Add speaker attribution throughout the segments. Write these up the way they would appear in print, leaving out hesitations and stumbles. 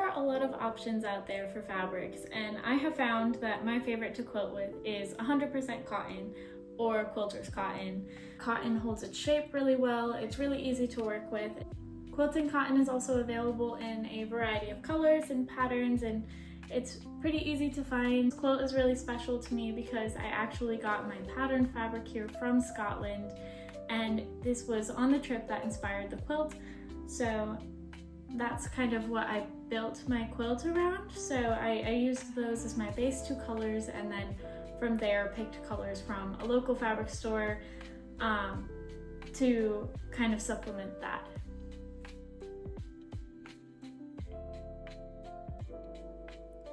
Speaker 1: are a lot of options out there for fabrics, and I have found that my favorite to quilt with is 100% cotton or quilter's cotton. Cotton holds its shape really well, it's really easy to work with. Quilting cotton is also available in a variety of colors and patterns, and it's pretty easy to find. This quilt is really special to me because I actually got my pattern fabric here from Scotland, and this was on the trip that inspired the quilt. So that's kind of what I built my quilt around. So I used those as my base 2 colors, and then from there picked colors from a local fabric store to kind of supplement that.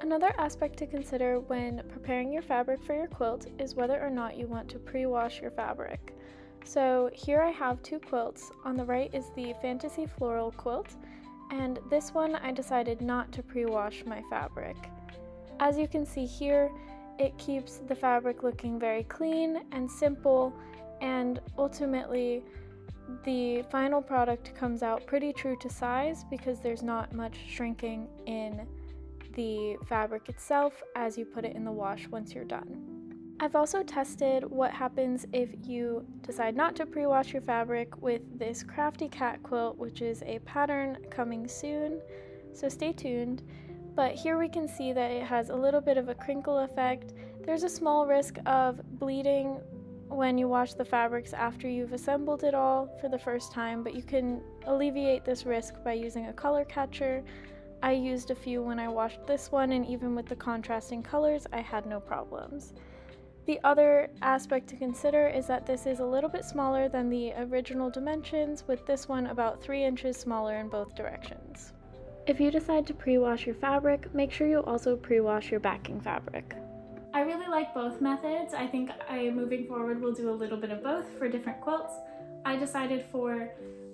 Speaker 2: Another aspect to consider when preparing your fabric for your quilt is whether or not you want to pre-wash your fabric. So here I have 2 quilts. On the right is the Fantasy Floral quilt, and this one I decided not to pre-wash my fabric. As you can see here, it keeps the fabric looking very clean and simple, and ultimately the final product comes out pretty true to size because there's not much shrinking in the fabric itself as you put it in the wash once you're done. I've also tested what happens if you decide not to pre-wash your fabric with this Crafty Cat quilt, which is a pattern coming soon, so stay tuned. But here we can see that it has a little bit of a crinkle effect. There's a small risk of bleeding when you wash the fabrics after you've assembled it all for the first time, but you can alleviate this risk by using a color catcher. I used a few when I washed this one, and even with the contrasting colors, I had no problems. The other aspect to consider is that this is a little bit smaller than the original dimensions, with this one about 3 inches smaller in both directions. If you decide to pre-wash your fabric, make sure you also pre-wash your backing fabric.
Speaker 1: I really like both methods. I think moving forward will do a little bit of both for different quilts. I decided for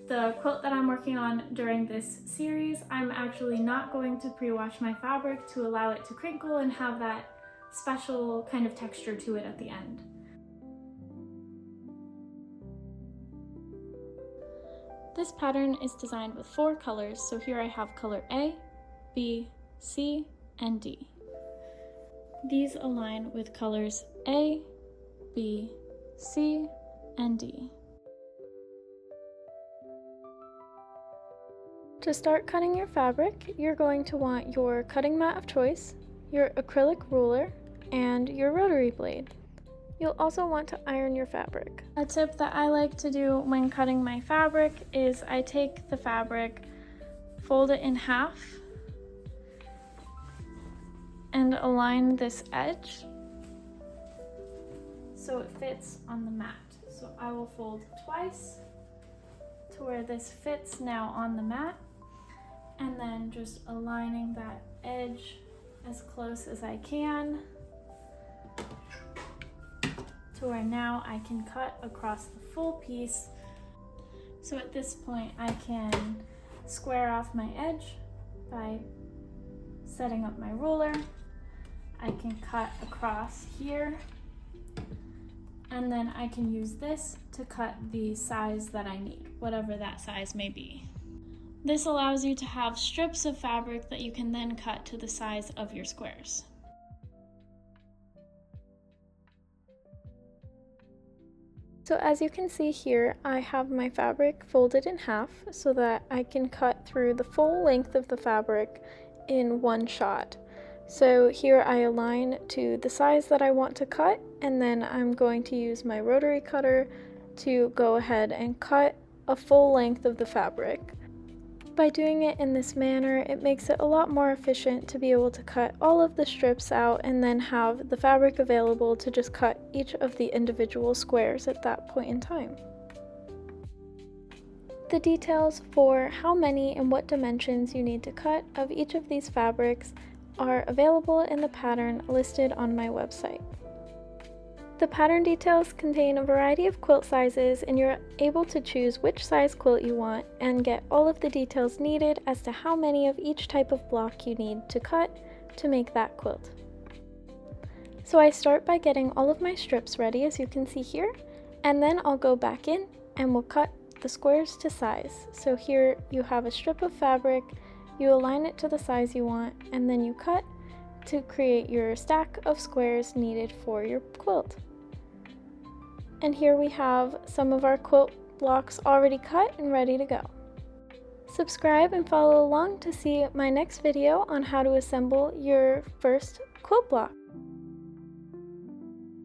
Speaker 1: the quilt that I'm working on during this series, I'm actually not going to pre-wash my fabric to allow it to crinkle and have that special kind of texture to it at the end.
Speaker 2: This pattern is designed with 4 colors, so here I have color A, B, C, and D. These align with colors A, B, C, and D. To start cutting your fabric, you're going to want your cutting mat of choice, your acrylic ruler, and your rotary blade. You'll also want to iron your fabric.
Speaker 1: A tip that I like to do when cutting my fabric is I take the fabric, fold it in half, and align this edge so it fits on the mat. So I will fold twice to where this fits now on the mat, and then just aligning that edge as close as I can to where now I can cut across the full piece. So at this point I can square off my edge by setting up my ruler. I can cut across here, and then I can use this to cut the size that I need, whatever that size may be. This allows you to have strips of fabric that you can then cut to the size of your squares.
Speaker 2: So as you can see here, I have my fabric folded in half so that I can cut through the full length of the fabric in one shot. So here I align to the size that I want to cut, and then I'm going to use my rotary cutter to go ahead and cut a full length of the fabric. By doing it in this manner, it makes it a lot more efficient to be able to cut all of the strips out and then have the fabric available to just cut each of the individual squares at that point in time. The details for how many and what dimensions you need to cut of each of these fabrics are available in the pattern listed on my website. The pattern details contain a variety of quilt sizes, and you're able to choose which size quilt you want and get all of the details needed as to how many of each type of block you need to cut to make that quilt. So I start by getting all of my strips ready, as you can see here, and then I'll go back in and we'll cut the squares to size. So here you have a strip of fabric, You align it to the size you want, and then you cut to create your stack of squares needed for your quilt. And here we have some of our quilt blocks already cut and ready to go. Subscribe and follow along to see my next video on how to assemble your first quilt block.